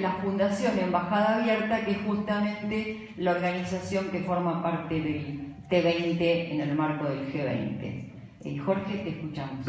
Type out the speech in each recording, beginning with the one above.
la Fundación Embajada Abierta, que es justamente la organización que forma parte del T20 en el marco del G20. Jorge, te escuchamos.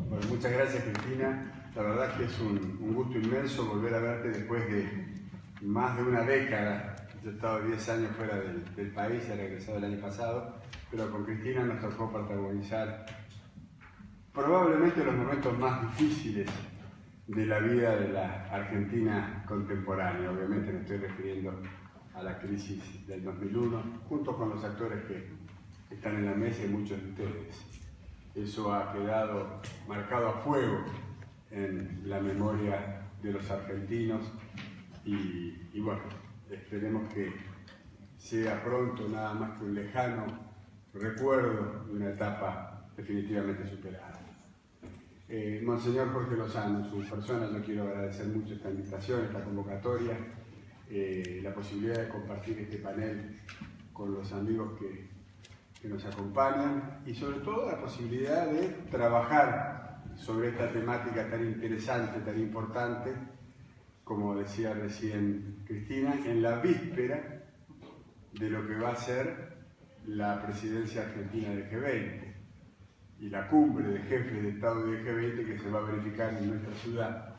Bueno, muchas gracias, Cristina. La verdad que es un gusto inmenso volver a verte después de más de una década. Yo he estado 10 años fuera del país, he regresado el año pasado, pero con Cristina nos tocó protagonizar probablemente los momentos más difíciles de la vida de la Argentina contemporánea. Obviamente me estoy refiriendo a la crisis del 2001, junto con los actores que están en la mesa y muchos de ustedes. Eso ha quedado marcado a fuego en la memoria de los argentinos y bueno, esperemos que sea pronto nada más que un lejano recuerdo de una etapa definitivamente superada. Monseñor Jorge Lozano, su persona, yo quiero agradecer mucho esta invitación, esta convocatoria, la posibilidad de compartir este panel con los amigos que nos acompañan y sobre todo la posibilidad de trabajar sobre esta temática tan interesante, tan importante, como decía recién Cristina, en la víspera de lo que va a ser la presidencia argentina del G20 y la cumbre de jefes de Estado del G20 que se va a verificar en nuestra ciudad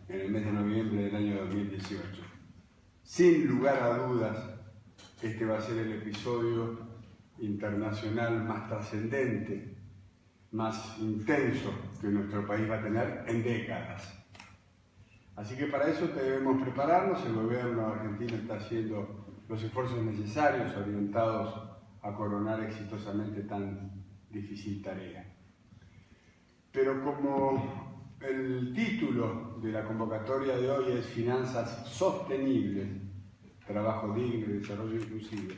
en el mes de noviembre del año 2018. Sin lugar a dudas, este va a ser el episodio internacional más trascendente, más intenso que nuestro país va a tener en décadas. Así que para eso debemos prepararnos. El gobierno argentino está haciendo los esfuerzos necesarios orientados a coronar exitosamente tan difícil tarea. Pero como el título de la convocatoria de hoy es Finanzas Sostenibles, Trabajo Digno y Desarrollo Inclusivo,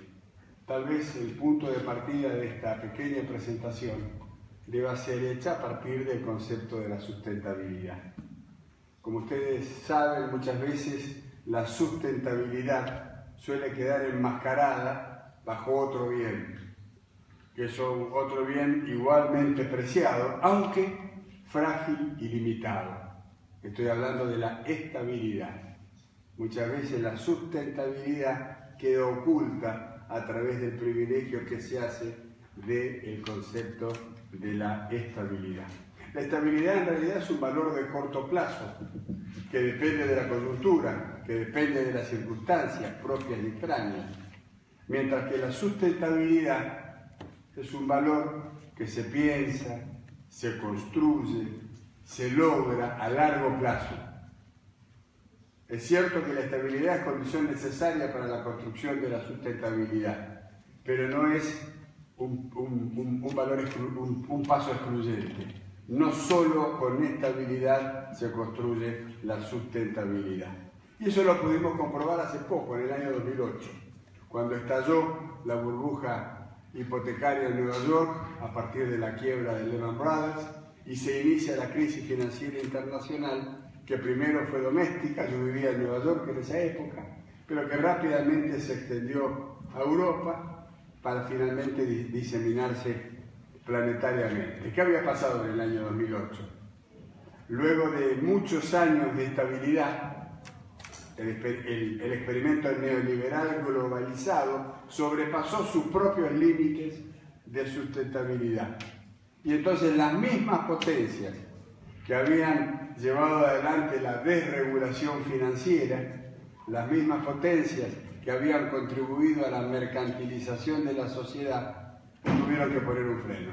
tal vez el punto de partida de esta pequeña presentación deba ser hecha a partir del concepto de la sustentabilidad. Como ustedes saben, muchas veces la sustentabilidad suele quedar enmascarada bajo otro bien, que es otro bien igualmente preciado, aunque frágil y limitado. Estoy hablando de la estabilidad. Muchas veces la sustentabilidad queda oculta a través del privilegio que se hace del concepto de la estabilidad. La estabilidad en realidad es un valor de corto plazo, que depende de la coyuntura, que depende de las circunstancias propias y extrañas, mientras que la sustentabilidad es un valor que se piensa, se construye, se logra a largo plazo. Es cierto que la estabilidad es condición necesaria para la construcción de la sustentabilidad, pero no es un paso excluyente. No solo con estabilidad se construye la sustentabilidad. Y eso lo pudimos comprobar hace poco, en el año 2008, cuando estalló la burbuja hipotecaria en Nueva York a partir de la quiebra de Lehman Brothers y se inicia la crisis financiera internacional, que primero fue doméstica. Yo vivía en Nueva York en esa época, pero que rápidamente se extendió a Europa para finalmente diseminarse planetariamente. ¿Qué había pasado en el año 2008? Luego de muchos años de estabilidad, el experimento neoliberal globalizado sobrepasó sus propios límites de sustentabilidad. Y entonces las mismas potencias que habían llevado adelante la desregulación financiera, las mismas potencias que habían contribuido a la mercantilización de la sociedad, tuvieron que poner un freno.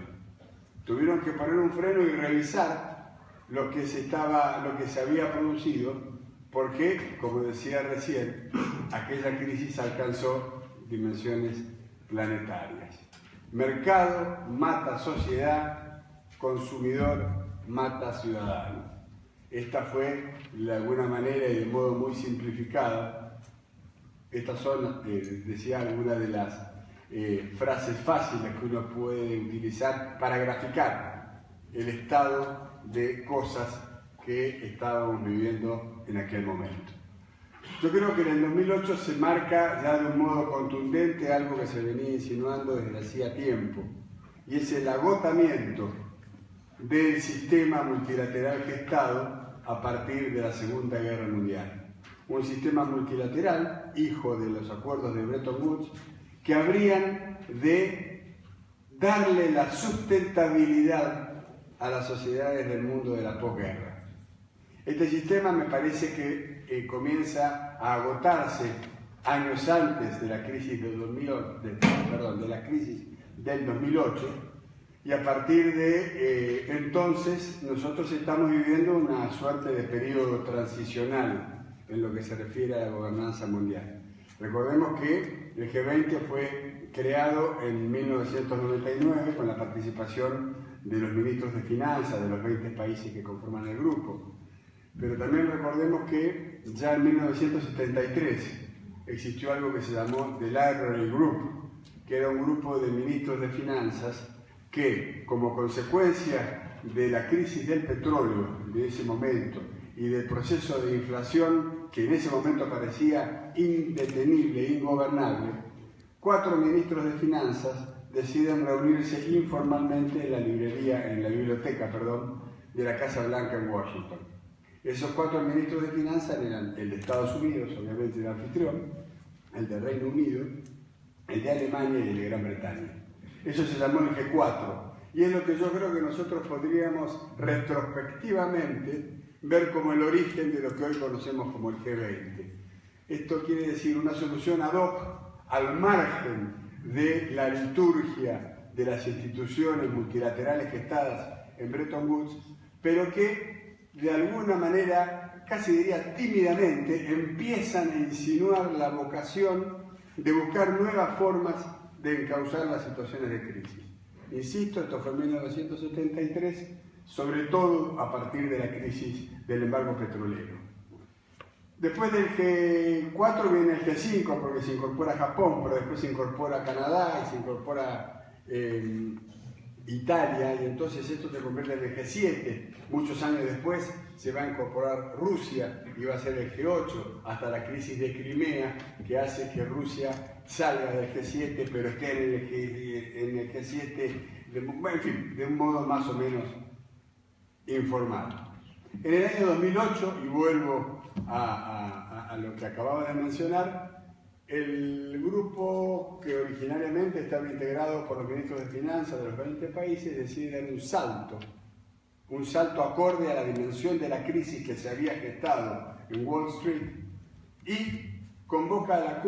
Tuvieron que poner un freno y revisar lo que se había producido, porque, como decía recién, aquella crisis alcanzó dimensiones planetarias. Mercado mata sociedad, consumidor mata ciudadano. Esta fue, de alguna manera y de modo muy simplificada, estas son, decía, algunas de las frases fáciles que uno puede utilizar para graficar el estado de cosas que estábamos viviendo en aquel momento. Yo creo que en el 2008 se marca ya de un modo contundente algo que se venía insinuando desde hacía tiempo, y es el agotamiento del sistema multilateral gestado a partir de la Segunda Guerra Mundial. Un sistema multilateral, hijo de los acuerdos de Bretton Woods, que habrían de darle la sustentabilidad a las sociedades del mundo de la posguerra. Este sistema me parece que comienza a agotarse años antes de la crisis del 2008, y a partir de entonces nosotros estamos viviendo una suerte de periodo transicional en lo que se refiere a la gobernanza mundial. Recordemos que el G20 fue creado en 1999 con la participación de los ministros de finanzas de los 20 países que conforman el grupo. Pero también recordemos que ya en 1973 existió algo que se llamó The Library Group, que era un grupo de ministros de finanzas que, como consecuencia de la crisis del petróleo de ese momento y del proceso de inflación que en ese momento parecía indetenible, ingobernable, 4 ministros de finanzas deciden reunirse informalmente en la biblioteca de la Casa Blanca en Washington. Esos 4 ministros de finanzas eran el de Estados Unidos, obviamente el anfitrión, el de Reino Unido, el de Alemania y el de Gran Bretaña. Eso se llamó el G4, y es lo que yo creo que nosotros podríamos retrospectivamente ver como el origen de lo que hoy conocemos como el G20. Esto quiere decir una solución ad hoc al margen de la liturgia de las instituciones multilaterales gestadas en Bretton Woods, pero que de alguna manera, casi diría tímidamente, empiezan a insinuar la vocación de buscar nuevas formas de encauzar las situaciones de crisis. Insisto, esto fue en 1973, sobre todo a partir de la crisis del embargo petrolero. Después del G4 viene el G5, porque se incorpora Japón, pero después se incorpora Canadá y se incorpora Italia, y entonces esto se convierte en el G7. Muchos años después se va a incorporar Rusia y va a ser el G8, hasta la crisis de Crimea, que hace que Rusia salga del G7, pero esté en el G7, en fin, de un modo más o menos informal. En el año 2008, y vuelvo a lo que acababa de mencionar, el grupo que originariamente estaba integrado por los ministros de finanzas de los 20 países decide dar un salto acorde a la dimensión de la crisis que se había gestado en Wall Street, y convoca a la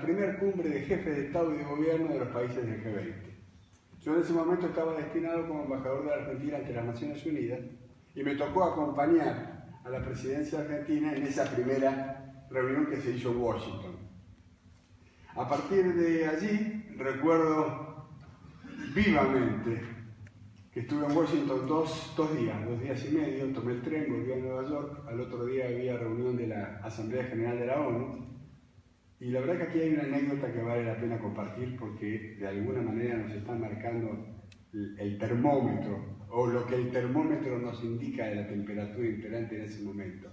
primera cumbre de jefes de Estado y de Gobierno de los países del G20. Yo en ese momento estaba destinado como embajador de la Argentina ante las Naciones Unidas y me tocó acompañar a la presidencia argentina en esa primera reunión que se hizo en Washington. A partir de allí recuerdo vivamente que estuve en Washington dos días y medio, tomé el tren, volví a Nueva York, al otro día había reunión de la Asamblea General de la ONU, y la verdad que aquí hay una anécdota que vale la pena compartir porque de alguna manera nos está marcando el termómetro, o lo que el termómetro nos indica de la temperatura imperante en ese momento.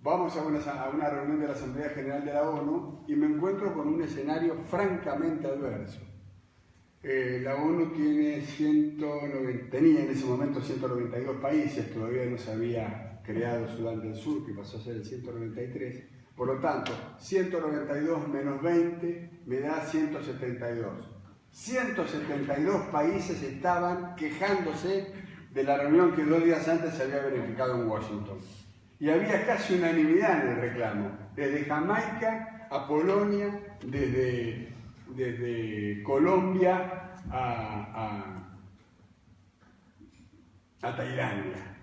Vamos a una reunión de la Asamblea General de la ONU y me encuentro con un escenario francamente adverso. La ONU tenía en ese momento 192 países, todavía no se había creado Sudán del Sur, que pasó a ser el 193. Por lo tanto, 192 menos 20 me da 172. 172 países estaban quejándose de la reunión que 2 días antes se había verificado en Washington. Y había casi unanimidad en el reclamo, desde Jamaica a Polonia, desde Colombia a Tailandia.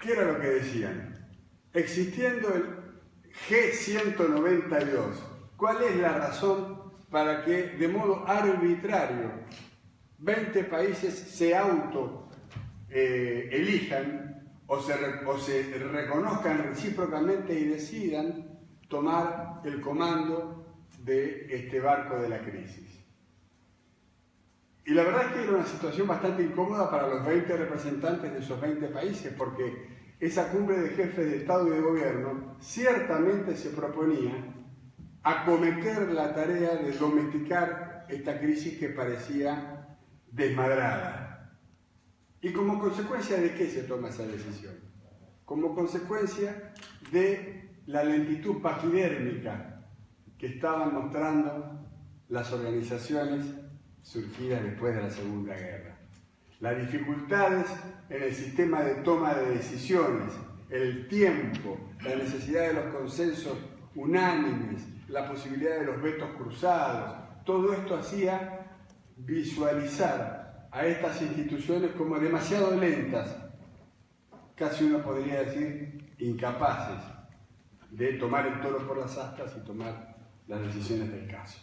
¿Qué era lo que decían? Existiendo el G192, ¿cuál es la razón para que de modo arbitrario 20 países se elijan o se reconozcan recíprocamente y decidan tomar el comando de este barco de la crisis? Y la verdad es que era una situación bastante incómoda para los 20 representantes de esos 20 países, porque esa cumbre de jefes de Estado y de Gobierno ciertamente se proponía acometer la tarea de domesticar esta crisis que parecía desmadrada. ¿Y como consecuencia de qué se toma esa decisión? como consecuencia de la lentitud paquidérmica que estaban mostrando las organizaciones surgidas después de la Segunda Guerra. Las dificultades en el sistema de toma de decisiones, el tiempo, la necesidad de los consensos unánimes, la posibilidad de los vetos cruzados, todo esto hacía visualizar a estas instituciones como demasiado lentas, casi uno podría decir incapaces de tomar el toro por las astas y tomar las decisiones del caso.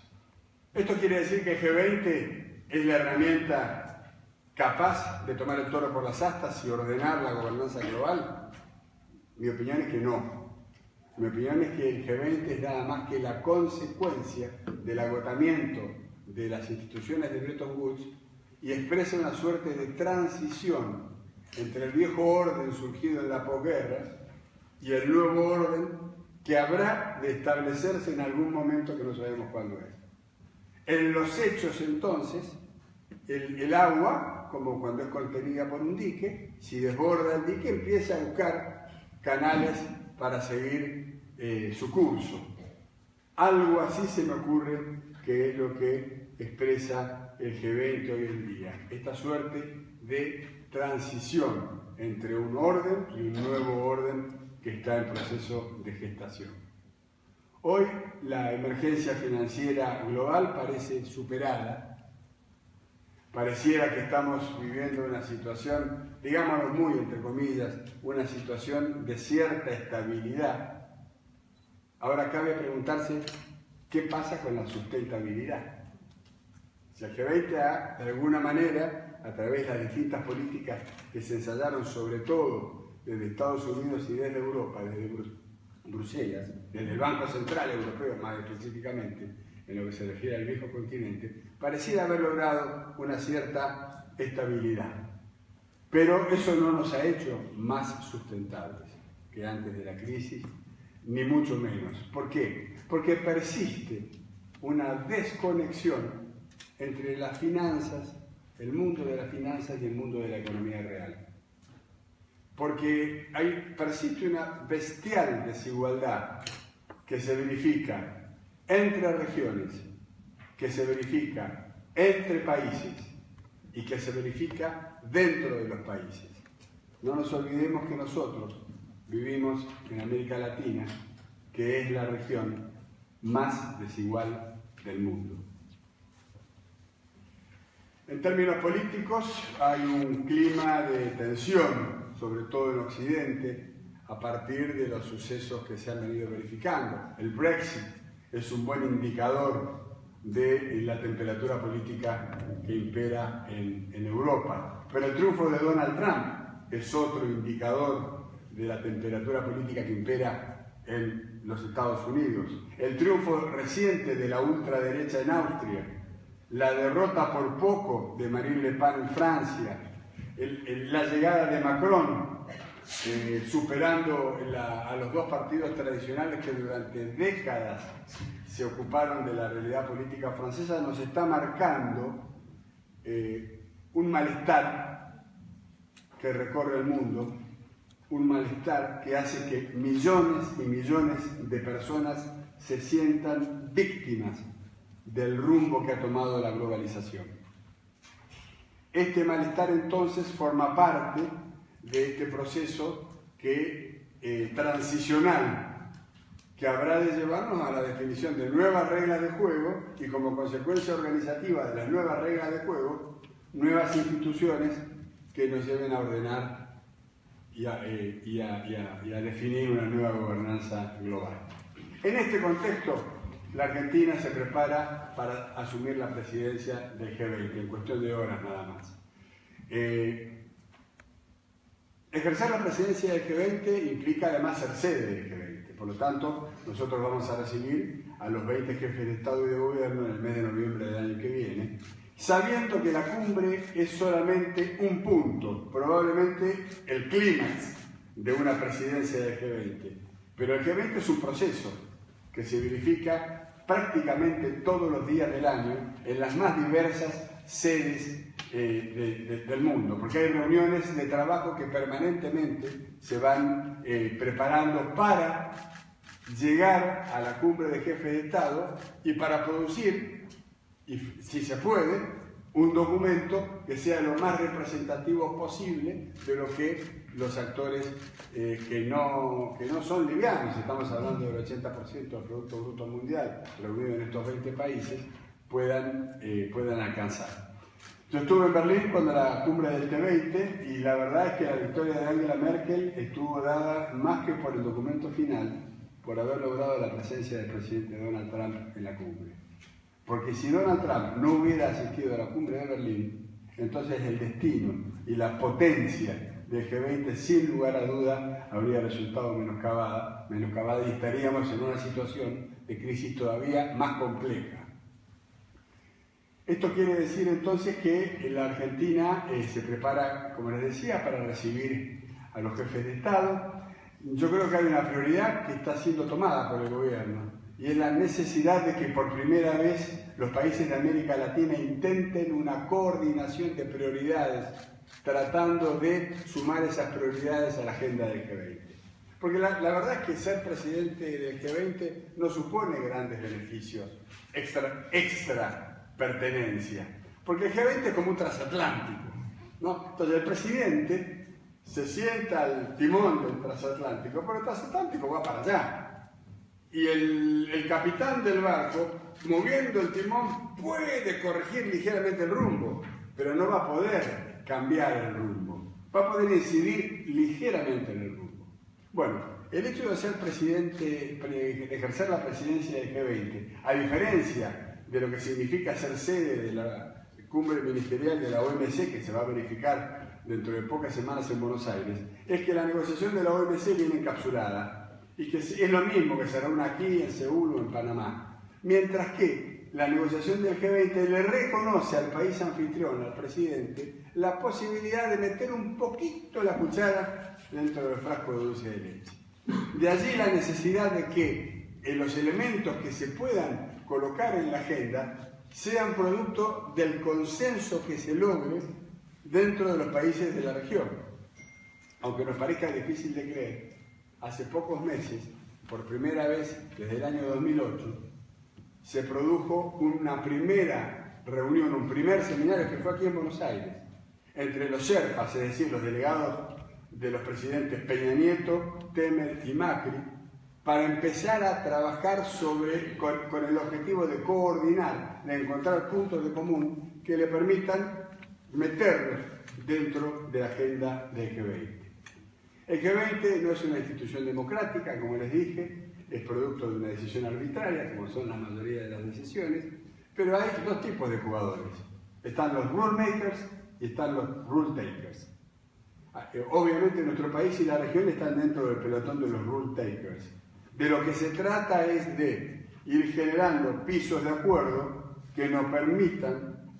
¿Esto quiere decir que el G20 es la herramienta capaz de tomar el toro por las astas y ordenar la gobernanza global? Mi opinión es que no. Mi opinión es que el G20 es nada más que la consecuencia del agotamiento de las instituciones de Bretton Woods y expresa una suerte de transición entre el viejo orden surgido en la posguerra y el nuevo orden que habrá de establecerse en algún momento que no sabemos cuándo es. En los hechos, entonces, el agua, como cuando es contenida por un dique, si desborda el dique, empieza a buscar canales para seguir su curso. Algo así se me ocurre que es lo que expresa el G20 hoy en día, esta suerte de transición entre un orden y un nuevo orden que está en proceso de gestación. Hoy la emergencia financiera global parece superada. Pareciera que estamos viviendo una situación, digámoslo muy entre comillas, una situación de cierta estabilidad. Ahora cabe preguntarse qué pasa con la sustentabilidad. Si el G20 ha, de alguna manera, a través de las distintas políticas que se ensayaron sobre todo desde Estados Unidos y desde Europa, desde Bruselas, desde el Banco Central Europeo más específicamente, en lo que se refiere al viejo continente, pareciera haber logrado una cierta estabilidad. Pero eso no nos ha hecho más sustentables que antes de la crisis, ni mucho menos. ¿Por qué? Porque persiste una desconexión entre las finanzas, el mundo de las finanzas y el mundo de la economía real. Porque persiste una bestial desigualdad que se verifica entre regiones, que se verifica entre países y que se verifica dentro de los países. No nos olvidemos que nosotros vivimos en América Latina, que es la región más desigual del mundo. En términos políticos hay un clima de tensión, sobre todo en Occidente, a partir de los sucesos que se han venido verificando. El Brexit es un buen indicador de la temperatura política que impera en Europa. Pero el triunfo de Donald Trump es otro indicador de la temperatura política que impera en los Estados Unidos. El triunfo reciente de la ultraderecha en Austria, la derrota por poco de Marine Le Pen en Francia, la llegada de Macron, superando a los dos partidos tradicionales que durante décadas se ocuparon de la realidad política francesa, nos está marcando un malestar que recorre el mundo, un malestar que hace que millones y millones de personas se sientan víctimas del rumbo que ha tomado la globalización. Este malestar entonces forma parte de este proceso transicional que habrá de llevarnos a la definición de nuevas reglas de juego y como consecuencia organizativa de las nuevas reglas de juego, nuevas instituciones que nos lleven a ordenar y a definir una nueva gobernanza global. En este contexto, la Argentina se prepara para asumir la presidencia del G20, en cuestión de horas nada más. Ejercer la presidencia del G20 implica además ser sede del G20, por lo tanto, nosotros vamos a recibir a los 20 jefes de Estado y de Gobierno en el mes de noviembre del año que viene, sabiendo que la cumbre es solamente un punto, probablemente el clímax de una presidencia del G20. Pero el G20 es un proceso que se verifica prácticamente todos los días del año en las más diversas sedes del mundo, porque hay reuniones de trabajo que permanentemente se van preparando para llegar a la cumbre de jefes de Estado y para producir, y si se puede, un documento que sea lo más representativo posible de lo que los actores que no son livianos, estamos hablando del 80% del Producto Bruto Mundial reunido en estos 20 países, puedan alcanzar. Yo estuve en Berlín cuando la cumbre del T20 y la verdad es que la victoria de Angela Merkel estuvo dada más que por el documento final, por haber logrado la presencia del presidente Donald Trump en la cumbre. Porque si Donald Trump no hubiera asistido a la cumbre de Berlín, entonces el destino y la potencia del G20 sin lugar a duda habría resultado menoscabada y estaríamos en una situación de crisis todavía más compleja. Esto quiere decir entonces que la Argentina se prepara, como les decía, para recibir a los jefes de Estado. Yo creo que hay una prioridad que está siendo tomada por el gobierno y es la necesidad de que por primera vez los países de América Latina intenten una coordinación de prioridades, tratando de sumar esas prioridades a la agenda del G20. Porque la verdad es que ser presidente del G20 no supone grandes beneficios, extra pertenencia, porque el G20 es como un transatlántico, ¿no? Entonces el presidente se sienta al timón del transatlántico, pero el transatlántico va para allá. Y el capitán del barco, moviendo el timón, puede corregir ligeramente el rumbo, pero no va a poder cambiar el rumbo. Va a poder incidir ligeramente en el rumbo. Bueno, el hecho de ser presidente, de ejercer la presidencia del G20, a diferencia de lo que significa ser sede de la cumbre ministerial de la OMC, que se va a verificar dentro de pocas semanas en Buenos Aires, es que la negociación de la OMC viene encapsulada y que es lo mismo que se reúne aquí, en Seúl o en Panamá. Mientras que la negociación del G20 le reconoce al país anfitrión, al presidente, la posibilidad de meter un poquito la cuchara dentro del frasco de dulce de leche. De allí la necesidad de que los elementos que se puedan colocar en la agenda sean producto del consenso que se logre dentro de los países de la región. Aunque nos parezca difícil de creer, hace pocos meses, por primera vez desde el año 2008, se produjo una primera reunión, un primer seminario que fue aquí en Buenos Aires, entre los Sherpas, es decir, los delegados de los presidentes Peña Nieto, Temer y Macri, para empezar a trabajar con el objetivo de coordinar, de encontrar puntos de común que le permitan meterlos dentro de la agenda del G20. El G20 no es una institución democrática, como les dije, es producto de una decisión arbitraria, como son la mayoría de las decisiones, pero hay dos tipos de jugadores. Están los rule makers y están los rule takers. Obviamente nuestro país y la región están dentro del pelotón de los rule takers. De lo que se trata es de ir generando pisos de acuerdo que nos permitan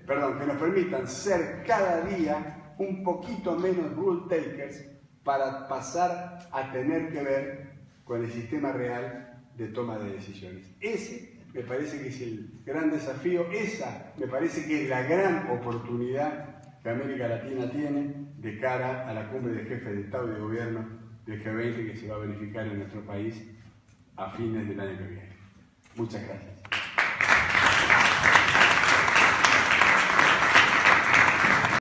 que nos permitan ser cada día un poquito menos rule takers para pasar a tener que ver con el sistema real de toma de decisiones. Ese me parece que es el gran desafío, esa me parece que es la gran oportunidad que América Latina tiene de cara a la cumbre de jefes de Estado y de Gobierno del G20 que se va a verificar en nuestro país a fines del año que viene. Muchas gracias.